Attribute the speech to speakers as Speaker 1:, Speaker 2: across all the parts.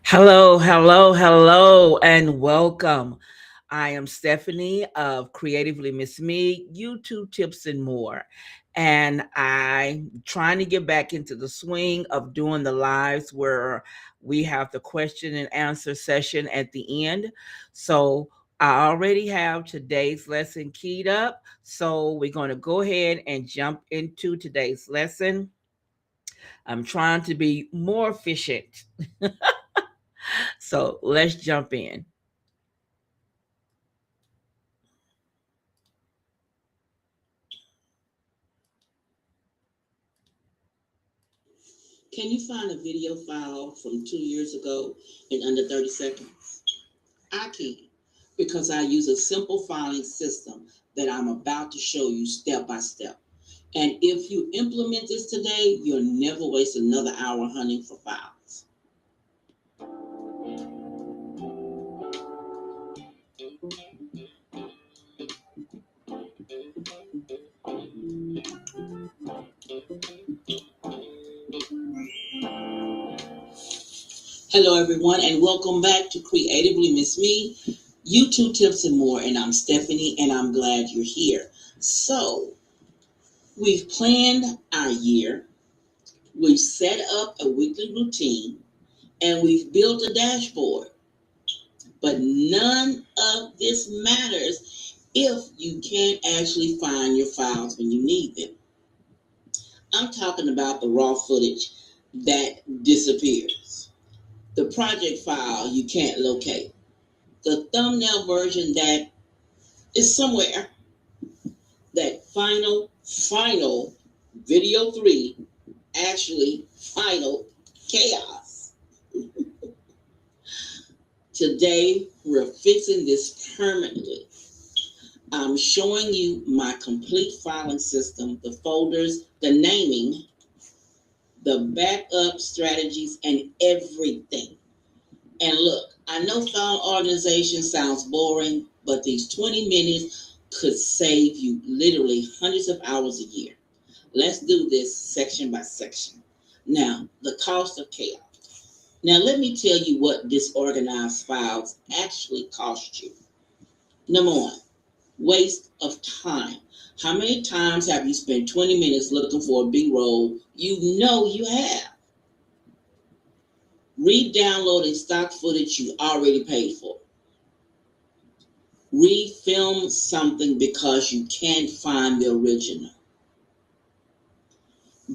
Speaker 1: Hello, hello, hello, and welcome. I am Stephanie of Creatively Miss Me, YouTube tips and more. And I'm trying to get back into the swing of doing the lives where we have the question and answer session at the end. So I already have today's lesson keyed up. So we're going to go ahead and jump into today's lesson. I'm trying to be more efficient. So let's jump in.
Speaker 2: Can you find a video file from 2 years ago in under 30 seconds? I can, because I use a simple filing system that I'm about to show you step by step. And if you implement this today, you'll never waste another hour hunting for files. Hello, everyone, and welcome back to Creatively Miss Me, YouTube tips and more. And I'm Stephanie, and I'm glad you're here. So, we've planned our year, we've set up a weekly routine, and we've built a dashboard. But none of this matters if you can't actually find your files when you need them. I'm talking about the raw footage that disappears, the project file you can't locate, the thumbnail version that is somewhere, that final video 3, actually final chaos. Today, we're fixing this permanently. I'm showing you my complete filing system, the folders, the naming, the backup strategies, and everything. And look, I know file organization sounds boring, but these 20 minutes could save you literally hundreds of hours a year. Let's do this section by section. Now, the cost of chaos. Now, let me tell you what disorganized files actually cost you. Number one, waste of time. How many times have you spent 20 minutes looking for a B-roll you know you have? Re-downloading stock footage you already paid for. Re-film something because you can't find the original.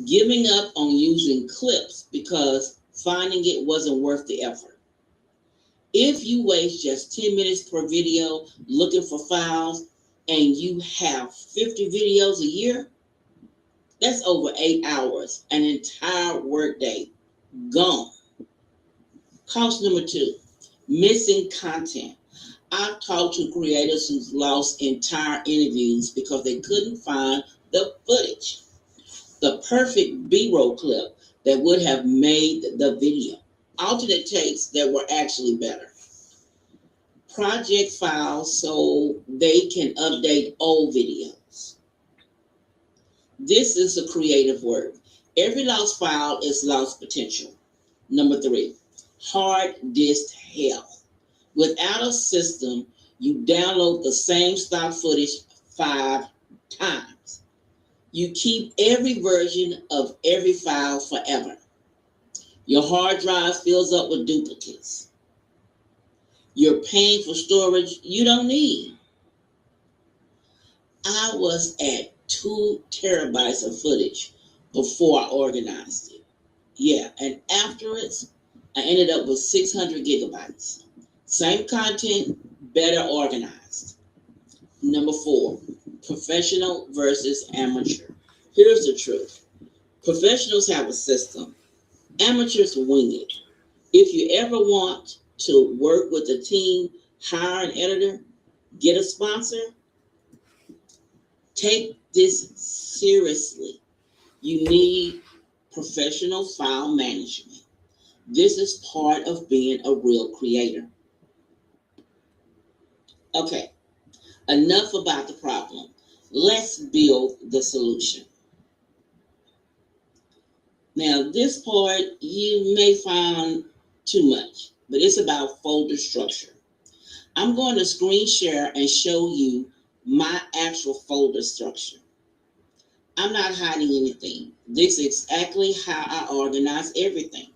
Speaker 2: Giving up on using clips because finding it wasn't worth the effort. If you waste just 10 minutes per video looking for files and you have 50 videos a year, that's over 8 hours, an entire workday gone. Cost number two, missing content. I've talked to creators who've lost entire interviews because they couldn't find the footage, the perfect B-roll clip that would have made the video, alternate takes that were actually better, project files so they can update old videos. This is a creative work. Every lost file is lost potential. Number three, hard disk health. Without a system, you download the same stock footage 5 times. You keep every version of every file forever. Your hard drive fills up with duplicates. You're paying for storage you don't need. I was at 2 terabytes of footage before I organized it. Yeah, and afterwards, I ended up with 600 gigabytes. Same content, better organized. Number four, professional versus amateur. Here's the truth. Professionals have a system. Amateurs wing it. If you ever want to work with a team, hire an editor, get a sponsor, take this seriously. You need professional file management. This is part of being a real creator. Okay, enough about the problem. Let's build the solution. Now, this part you may find too much. but it's about folder structure. I'm going to screen share and show you my actual folder structure. I'm not hiding anything. This is exactly how I organize everything.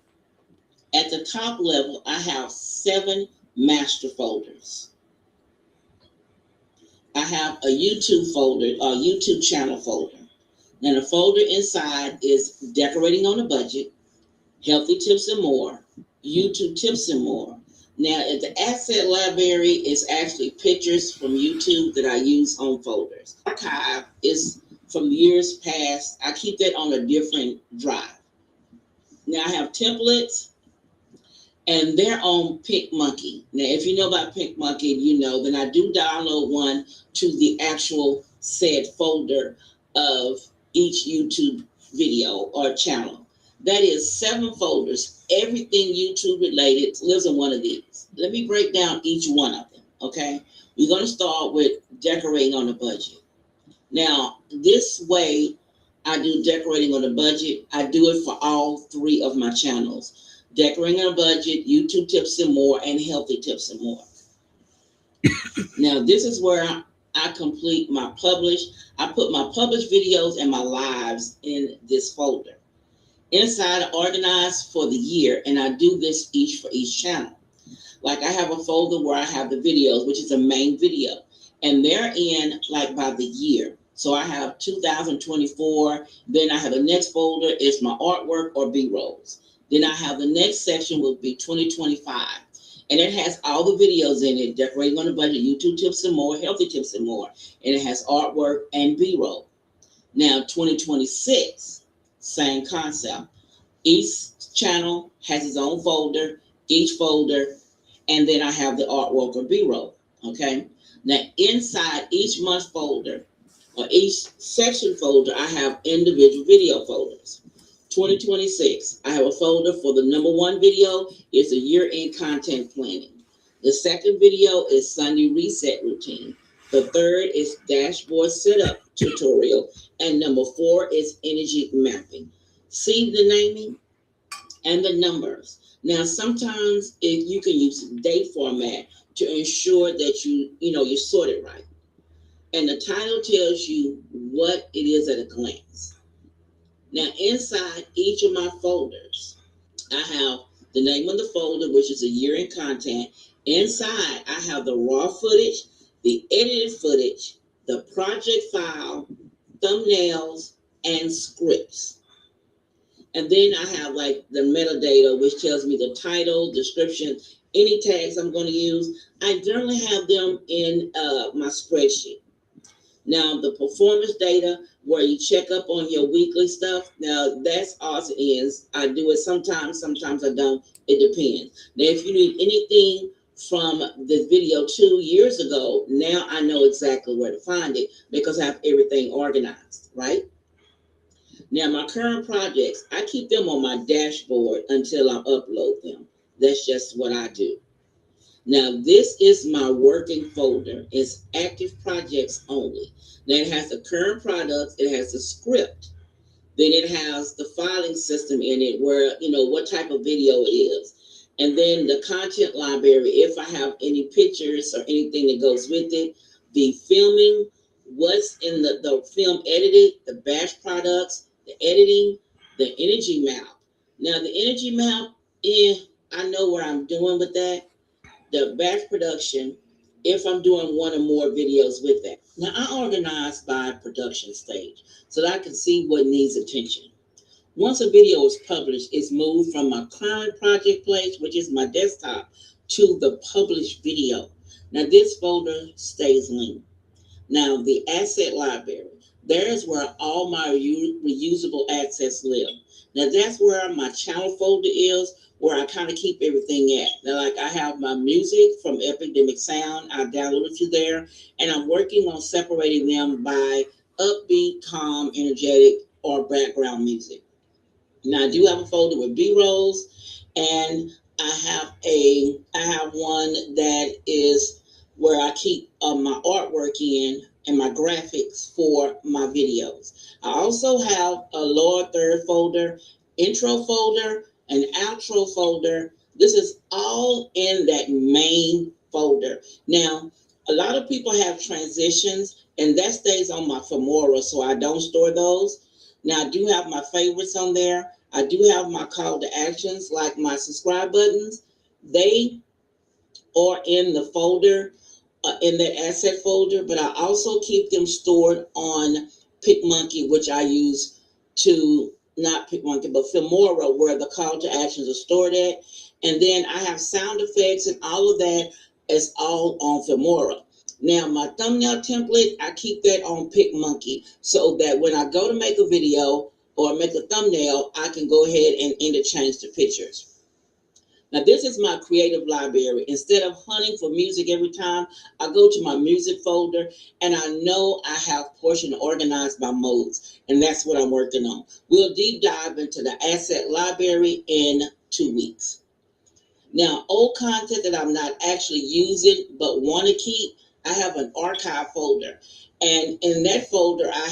Speaker 2: At the top level, I have 7 master folders. I have a YouTube folder, a YouTube channel folder. Now the folder inside is decorating on a budget, healthy tips and more, YouTube tips and more. Now at the asset library is actually pictures from YouTube that I use on folders. Archive is from years past. I keep that on a different drive. Now I have templates, and they're on PinkMonkey. Now, if you know about PinkMonkey, you know, then I do download one to the actual said folder of each YouTube video or channel. That is 7 folders. Everything YouTube related lives in one of these. Let me break down each one of them, okay? We're going to start with decorating on a budget. Now, this way, I do decorating on a budget. I do it for all 3 of my channels. Decorating on a budget, YouTube tips and more, and healthy tips and more. Now, this is where I complete my publish. I put my published videos and my lives in this folder. Inside, I organize for the year, and I do this each for each channel. Like I have a folder where I have the videos, which is a main video, and they're in like by the year. So I have 2024. Then I have the next folder is my artwork or B-rolls. Then I have the next section will be 2025. And it has all the videos in it, decorating on a budget, YouTube tips and more, healthy tips and more. And it has artwork and B-roll. Now 2026, same concept. Each channel has its own folder, each folder, and then I have the artwork or B-roll. Okay. Now inside each month folder or each section folder, I have individual video folders. 2026, I have a folder for the number 1 video. It's a year-end content planning. The second video is Sunday reset routine. The third is dashboard setup tutorial. And number 4 is energy mapping. See the naming and the numbers. Now, sometimes you can use date format to ensure that you sort it right. And the title tells you what it is at a glance. Now, inside each of my folders, I have the name of the folder, which is a year in content. Inside, I have the raw footage, the edited footage, the project file, thumbnails, and scripts. And then I have like the metadata, which tells me the title, description, any tags I'm going to use. I generally have them in my spreadsheet. Now, the performance data, where you check up on your weekly stuff, now that's odds and ends. I do it sometimes I don't. It depends. Now, if you need anything from the video 2 years ago, now I know exactly where to find it because I have everything organized, right? Now, my current projects, I keep them on my dashboard until I upload them. That's just what I do. Now, this is my working folder. It's active projects only. Now, it has the current products. It has the script. Then it has the filing system in it where, what type of video it is. And then the content library, if I have any pictures or anything that goes with it, the filming, what's in the film edited, the batch products, the editing, the energy map. Now, the energy map, I know what I'm doing with that. The batch production, if I'm doing 1 or more videos with that. Now, I organize by production stage so that I can see what needs attention. Once a video is published, it's moved from my current project place, which is my desktop, to the published video. Now, this folder stays linked. Now, the asset library, there is where all my reusable assets live. Now, that's where my channel folder is, where I kind of keep everything at. Now, like I have my music from Epidemic Sound. I downloaded to there, and I'm working on separating them by upbeat, calm, energetic, or background music. Now, I do have a folder with B-rolls, and I have one that is where I keep my artwork in and my graphics for my videos. I also have a lower third folder, intro folder, an outro folder, This is all in that main folder. Now, a lot of people have transitions, and that stays on my Femora, so I don't store those. Now, I do have my favorites on there. I do have my call to actions, like my subscribe buttons. They are in the folder, in that asset folder, but I also keep them stored on PicMonkey, which I use to, not PicMonkey, but Filmora, where the call to actions are stored at. And then I have sound effects and all of that is all on Filmora. Now, my thumbnail template, I keep that on PicMonkey so that when I go to make a video or make a thumbnail, I can go ahead and interchange the pictures. Now, this is my creative library. Instead of hunting for music every time, I go to my music folder and I know I have portion organized by modes, and that's what I'm working on. We'll deep dive into the asset library in 2 weeks. Now, old content that I'm not actually using but want to keep, I have an archive folder. And in that folder, I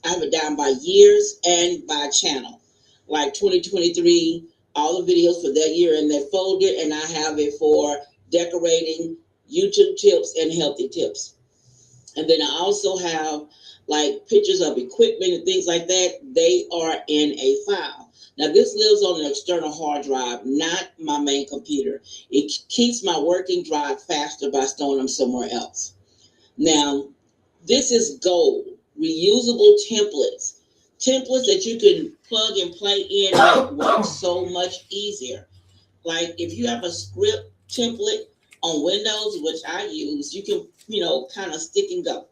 Speaker 2: have it down by years and by channel. Like 2023, all the videos for that year in that folder, and I have it for decorating, YouTube tips, and healthy tips. And then I also have like pictures of equipment and things like that. They are in a file. Now, this lives on an external hard drive, not my main computer. It keeps my working drive faster by storing them somewhere else. Now, this is gold, reusable templates. Templates that you can plug and play in make work so much easier. Like if you have a script template on Windows, which I use, you can, kind of stick and go.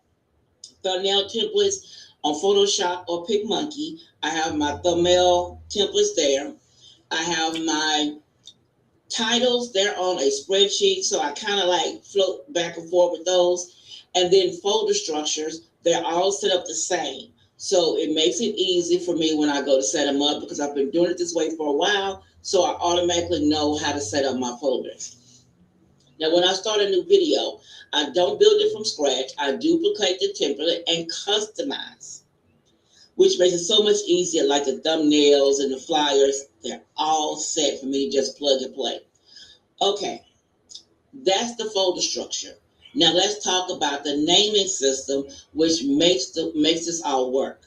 Speaker 2: Thumbnail templates on Photoshop or PicMonkey. I have my thumbnail templates there. I have my titles, they're on a spreadsheet, so I kind of like float back and forth with those. And then folder structures, they're all set up the same. So it makes it easy for me when I go to set them up because I've been doing it this way for a while, so I automatically know how to set up my folders. Now, when I start a new video, I don't build it from scratch. I duplicate the template and customize, which makes it so much easier, like the thumbnails and the flyers. They're all set for me to just plug and play. Okay, that's the folder structure. Now let's talk about the naming system, which makes this all work.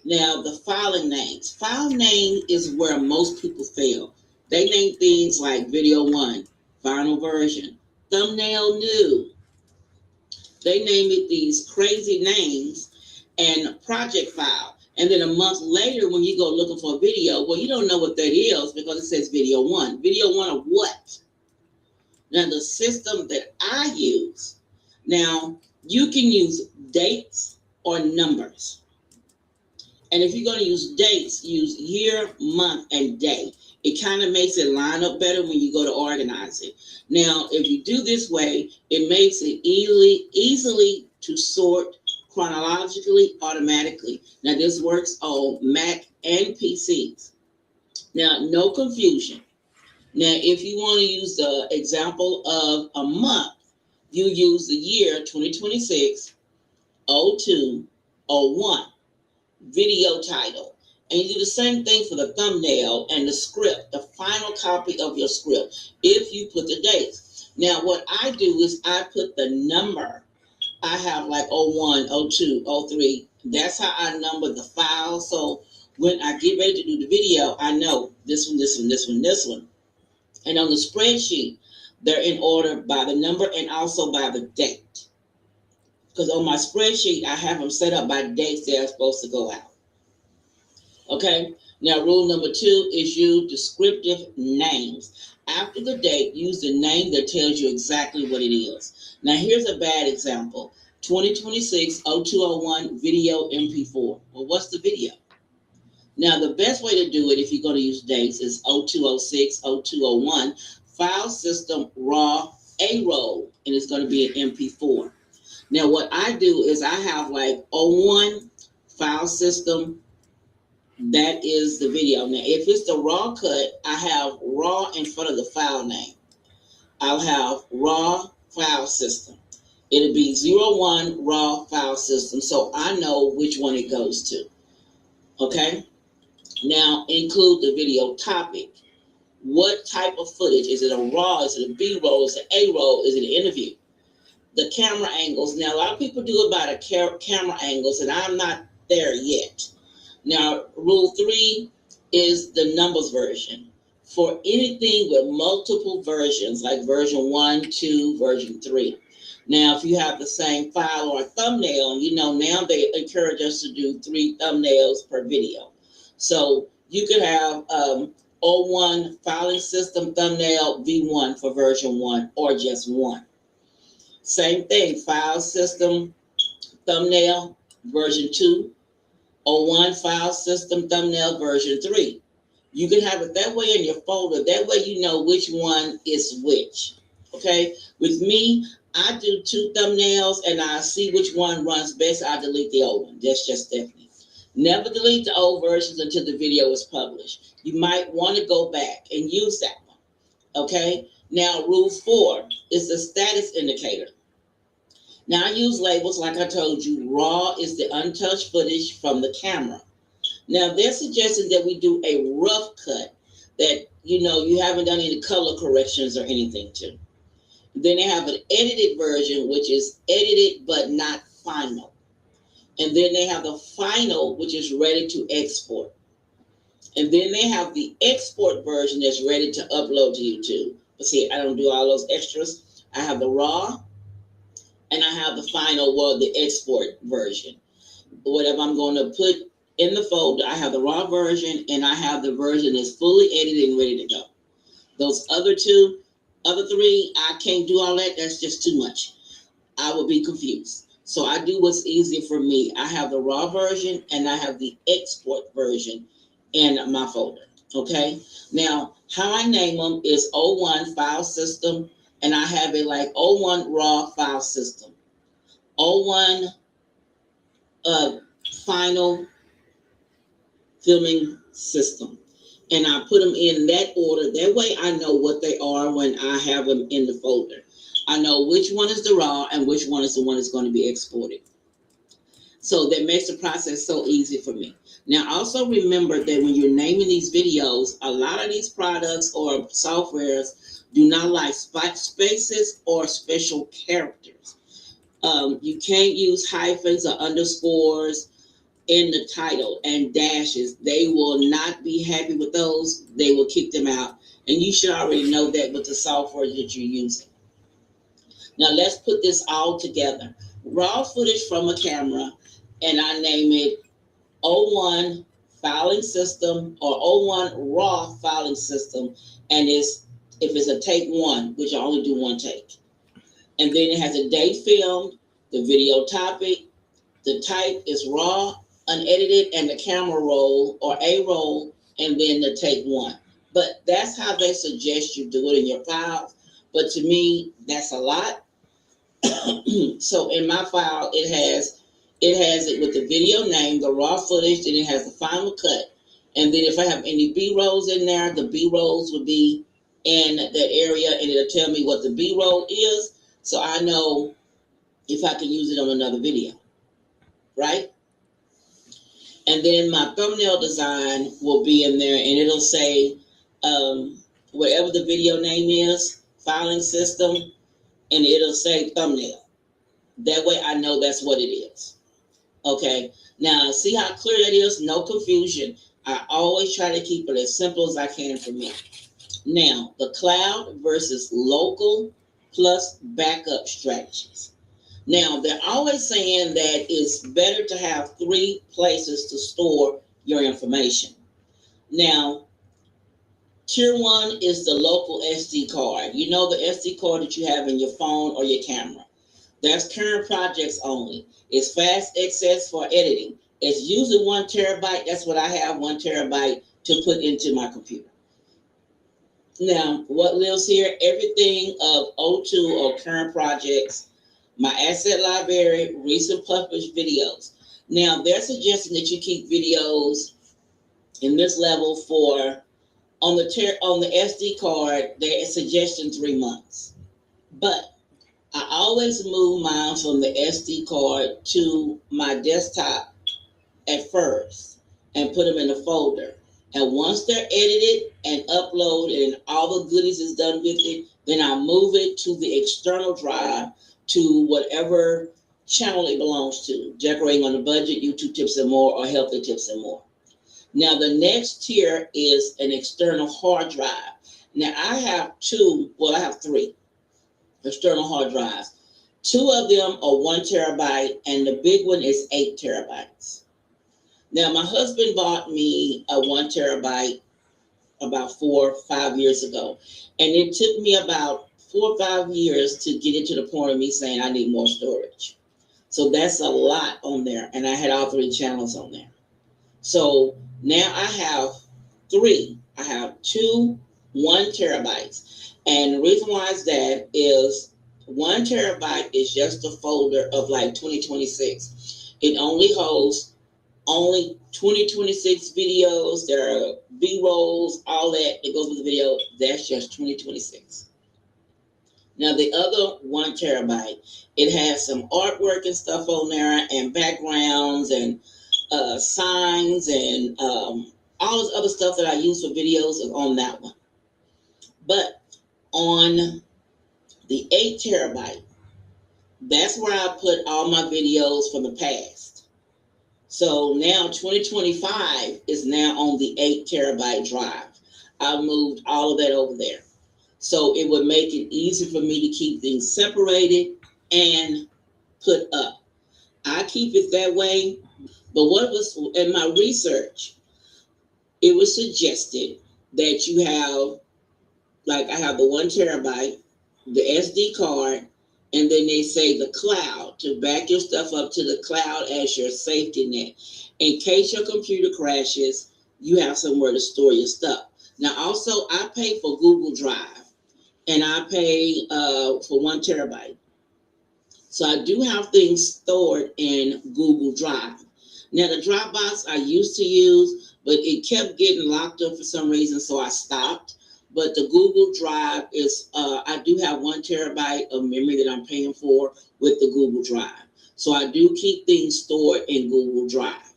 Speaker 2: Now, the filing names. File name is where most people fail. They name things like video one, final version, thumbnail new. They name it these crazy names and project file. And then a month later, when you go looking for a video, well, you don't know what that is because it says video one. Video one of what? Now, the system that I use, now you can use dates or numbers. And if you're going to use dates, use year, month, and day. It kind of makes it line up better when you go to organize it. Now, if you do this way, it makes it easily to sort chronologically, automatically. Now, this works on Mac and PCs. Now, no confusion. Now, if you want to use the example of a month, you use the year 2026, 02, 01, video title. And you do the same thing for the thumbnail and the script, the final copy of your script, if you put the dates. Now, what I do is I put the number. I have like 01, 02, 03. That's how I number the file. So when I get ready to do the video, I know this one, this one, this one, this one. And on the spreadsheet, they're in order by the number and also by the date. Because on my spreadsheet, I have them set up by dates they're supposed to go out. Okay? Now, rule number 2 is use descriptive names. After the date, use the name that tells you exactly what it is. Now, here's a bad example. 2026 0201 video MP4. Well, what's the video? Now, the best way to do it if you're going to use dates is 0206, 0201, file system raw A roll, and it's going to be an MP4. Now, what I do is I have like 01 file system, that is the video. Now, if it's the raw cut, I have raw in front of the file name. I'll have raw file system. It'll be 01 raw file system, so I know which one it goes to. Okay? Now, include the video topic. What type of footage? Is it a raw? Is it a B-roll? Is it an A-roll? Is it an interview? The camera angles. Now, a lot of people do about a camera angles, and I'm not there yet. Now, rule 3 is the numbers version. For anything with multiple versions, like version 1, 2, version 3. Now, if you have the same file or a thumbnail, now they encourage us to do 3 thumbnails per video. So you could have O1 filing system thumbnail V1 for version 1 or just 1. Same thing, file system thumbnail version 2, O1 file system thumbnail version 3. You can have it that way in your folder. That way you know which one is which. Okay? With me, I do 2 thumbnails and I see which one runs best. I delete the old one. That's just Stephanie. Never delete the old versions until the video is published. You might want to go back and use that one. Okay? Now, rule 4 is the status indicator. Now, I use labels like I told you. Raw is the untouched footage from the camera. Now, they're suggesting that we do a rough cut that, you haven't done any color corrections or anything to. Then they have an edited version, which is edited but not final. And then they have the final, which is ready to export. And then they have the export version that's ready to upload to YouTube. But see, I don't do all those extras. I have the raw, and I have the final, the export version. Whatever I'm going to put in the folder, I have the raw version, and I have the version that's fully edited and ready to go. Those other 3, I can't do all that. That's just too much. I will be confused. So I do what's easier for me. I have the raw version, and I have the export version in my folder. Okay? Now, how I name them is O1 file system, and I have it like O1 raw file system, O1 final filming system. And I put them in that order. That way I know what they are when I have them in the folder. I know which one is the raw and which one is the one that's going to be exported. So that makes the process so easy for me. Now, also remember that when you're naming these videos, a lot of these products or softwares do not like spaces or special characters. You can't use hyphens or underscores in the title and dashes. They will not be happy with those. They will kick them out. And you should already know that with the software that you're using. Now let's put this all together. Raw footage from a camera, and I name it O1 filing system or O1 raw filing system. And if it's a take 1, which I only do 1 take. And then it has a date filmed, the video topic, the type is raw, unedited, and the camera roll or a roll, and then the take 1. But that's how they suggest you do it in your files. But to me, that's a lot. So in my file, it has it with the video name, the raw footage, then it has the final cut. And then if I have any B-rolls in there, the B-rolls will be in that area, and it'll tell me what the B-roll is, so I know if I can use it on another video, right? And then my thumbnail design will be in there, and it'll say whatever the video name is, filing system, and it'll say thumbnail. That way I know that's what it is. Okay, now see how clear that is? No confusion. I always try to keep it as simple as I can for me. Now, the cloud versus local plus backup strategies. Now, they're always saying that it's better to have 3 places to store your information. Now, tier 1 is the local SD card. You know, the SD card that you have in your phone or your camera. That's current projects only. It's fast access for editing. It's usually 1 terabyte. That's what I have, 1 terabyte to put into my computer. Now, what lives here? Everything of O2 or current projects, my asset library, recent published videos. Now, they're suggesting that you keep videos in this level for, on the SD card, they're suggesting 3 months. But I always move mine from the SD card to my desktop at first and put them in a folder. And once they're edited and uploaded and all the goodies is done with it, then I move it to the external drive to whatever channel it belongs to. Decorating on a Budget, YouTube Tips and More, or Healthy Tips and More. Now the next tier is an external hard drive. Now I have I have three external hard drives. Two of them are 1 terabyte, and the big one is 8 terabytes. Now, my husband bought me a 1 terabyte about 4 or 5 years ago, and it took me about 4 or 5 years to get it to the point of me saying I need more storage. So that's a lot on there, and I had all three channels on there. So now I have three. I have two 1 terabytes, and the reason why is that is 1 terabyte is just a folder of like 2026. It only holds only 2026 videos. There are B-rolls, all that goes with the video. That's just 2026. Now the other 1 terabyte, it has some artwork and stuff on there, and backgrounds and signs and all this other stuff that I use for videos is on that one. But on the 8 terabyte, that's where I put all my videos from the past. So now 2025 is now on the 8 terabyte drive. I moved all of that over there. So it would make it easy for me to keep things separated and put up. I keep it that way. But what was in my research, it was suggested that you have, like I have the 1 terabyte, the SD card, and then they say the cloud to back your stuff up to the cloud as your safety net. In case your computer crashes, you have somewhere to store your stuff. Now, also, I pay for Google Drive, and I pay for 1 terabyte. So I do have things stored in Google Drive. Now, the Dropbox I used to use, but it kept getting locked up for some reason, so I stopped. But the Google Drive is, I do have 1 terabyte of memory that I'm paying for with the Google Drive. So I do keep things stored in Google Drive.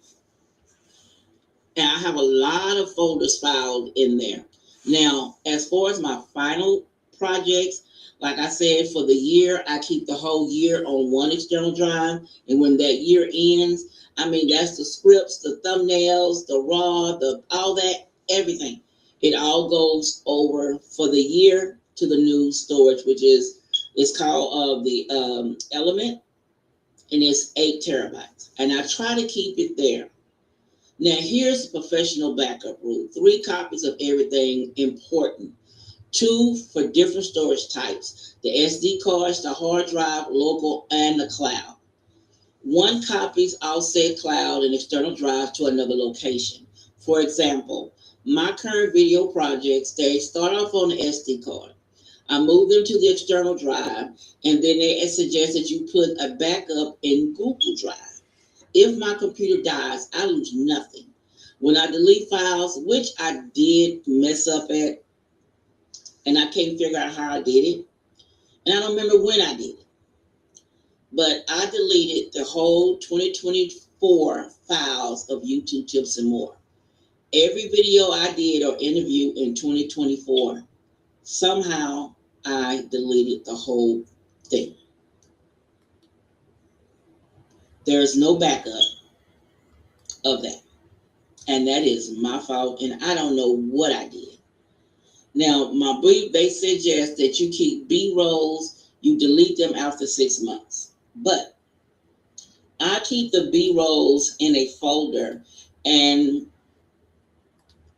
Speaker 2: And I have a lot of folders filed in there. Now, as far as my final projects, like I said, for the year, I keep the whole year on one external drive. And when that year ends, I mean, that's the scripts, the thumbnails, the raw, all that, everything. It all goes over for the year to the new storage, which is, it's called the Element, and it's 8 terabytes. And I try to keep it there. Now, here's the professional backup rule. 3 copies of everything important. 2 for different storage types. The SD cards, the hard drive, local, and the cloud. 1 copies offset cloud and external drive to another location. For example, my current video projects, they start off on the SD card. I move them to the external drive, and then they suggest that you put a backup in Google Drive. If my computer dies, I lose nothing. When I delete files, which I did mess up at, and I can't figure out how I did it, and I don't remember when I did it, but I deleted the whole 2024 files of YouTube Tips and More. Every video I did or interview in 2024, somehow I deleted the whole thing. There is no backup of that. And that is my fault, and I don't know what I did. Now, they suggest that you keep B-rolls, you delete them after 6 months. But I keep the B-rolls in a folder, and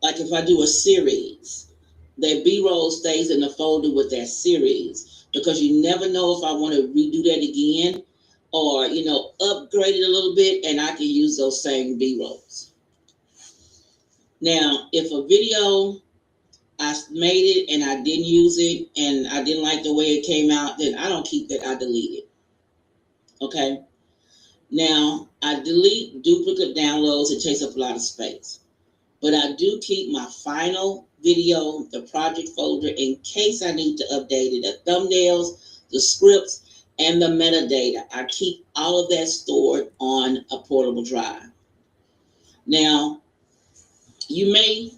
Speaker 2: like if I do a series, that B-roll stays in the folder with that series, because you never know if I want to redo that again or, upgrade it a little bit, and I can use those same B-rolls. Now, if a video, I made it and I didn't use it and I didn't like the way it came out, then I don't keep it, I delete it. Okay? Now, I delete duplicate downloads, it takes up a lot of space. But I do keep my final video, the project folder, in case I need to update it. The thumbnails, the scripts, and the metadata. I keep all of that stored on a portable drive. Now, you may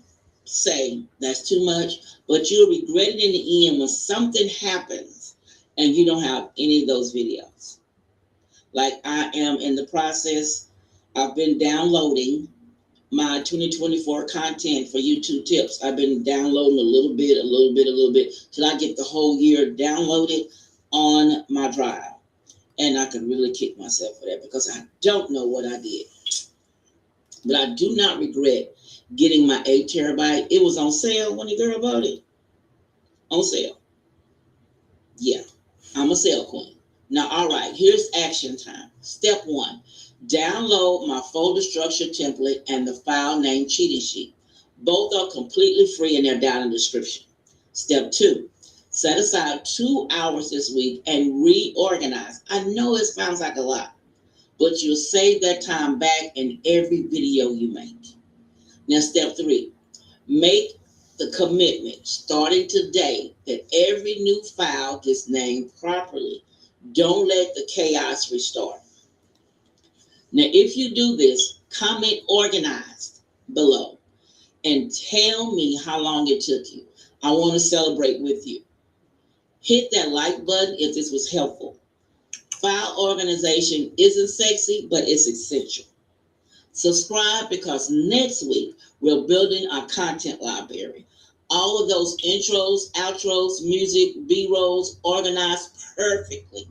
Speaker 2: say that's too much, but you'll regret it in the end when something happens and you don't have any of those videos. Like I am in the process, I've been downloading my 2024 content for YouTube tips. I've been downloading a little bit, a little bit, a little bit, till I get the whole year downloaded on my drive. And I can really kick myself for that because I don't know what I did. But I do not regret getting my 8 terabyte. It was on sale when the girl bought it. On sale. Yeah, I'm a sale queen. Now, all right, here's action time. Step one, download my folder structure template and the file name cheating sheet. Both are completely free and they're down in the description. Step two, set aside 2 hours this week and reorganize. I know it sounds like a lot, but you'll save that time back in every video you make. Now, step three, make the commitment starting today that every new file gets named properly. Don't let the chaos restart. Now, if you do this, comment organized below and tell me how long it took you. I want to celebrate with you. Hit that like button if this was helpful. File organization isn't sexy, but it's essential. Subscribe because next week we're building our content library. All of those intros, outros, music, B-rolls organized perfectly.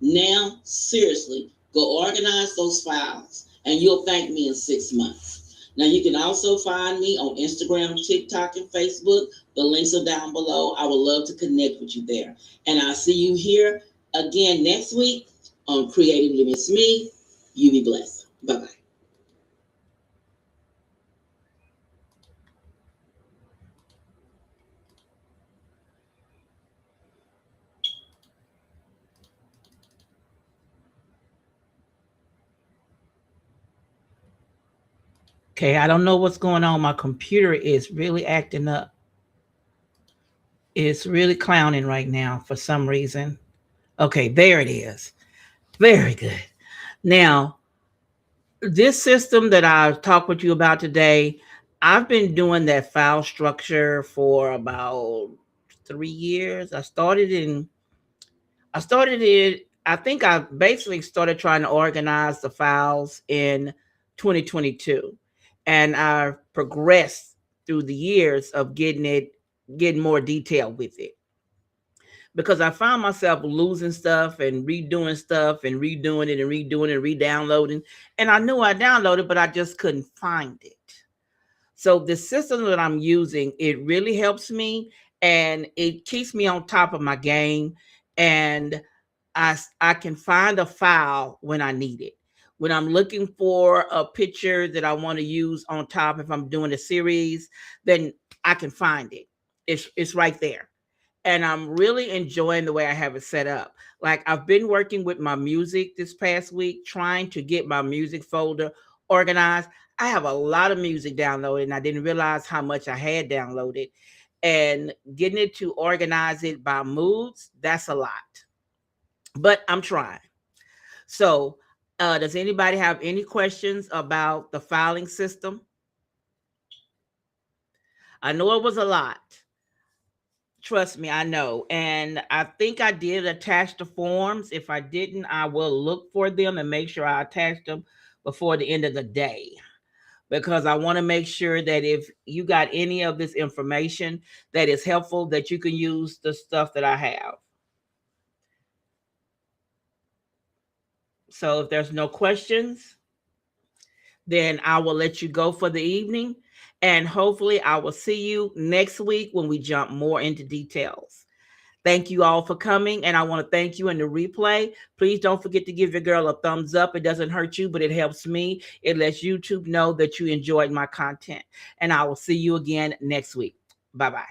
Speaker 2: Now, seriously, go organize those files and you'll thank me in 6 months. Now, you can also find me on Instagram, TikTok, and Facebook. The links are down below. I would love to connect with you there. And I'll see you here again next week on Creatively Miss Me. You be blessed. Bye-bye.
Speaker 1: Okay, I don't know what's going on. My computer is really acting up. It's really clowning right now for some reason. Okay, there it is. Very good. Now, this system that I talked with you about today, I've been doing that file structure for about 3 years. I started it, I think I basically started trying to organize the files in 2022. And I've progressed through the years of getting more detail with it. Because I found myself losing stuff and redoing stuff and redoing it and redoing it and re-downloading. And I knew I downloaded, but I just couldn't find it. So the system that I'm using, it really helps me and it keeps me on top of my game. And I can find a file when I need it. When I'm looking for a picture that I want to use on top, if I'm doing a series, then I can find it. It's right there. And I'm really enjoying the way I have it set up. Like I've been working with my music this past week, trying to get my music folder organized. I have a lot of music downloaded, and I didn't realize how much I had downloaded. And getting it to organize it by moods, that's a lot. But I'm trying. So, does anybody have any questions about the filing system? I know it was a lot. Trust me, I know. And I think I did attach the forms. If I didn't, I will look for them and make sure I attach them before the end of the day. Because I want to make sure that if you got any of this information that is helpful, that you can use the stuff that I have. So if there's no questions, then I will let you go for the evening. And hopefully, I will see you next week when we jump more into details. Thank you all for coming. And I want to thank you in the replay. Please don't forget to give your girl a thumbs up. It doesn't hurt you, but it helps me. It lets YouTube know that you enjoyed my content. And I will see you again next week. Bye bye.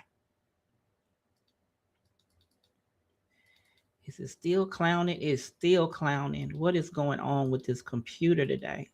Speaker 1: Is it still clowning? It's still clowning. What is going on with this computer today?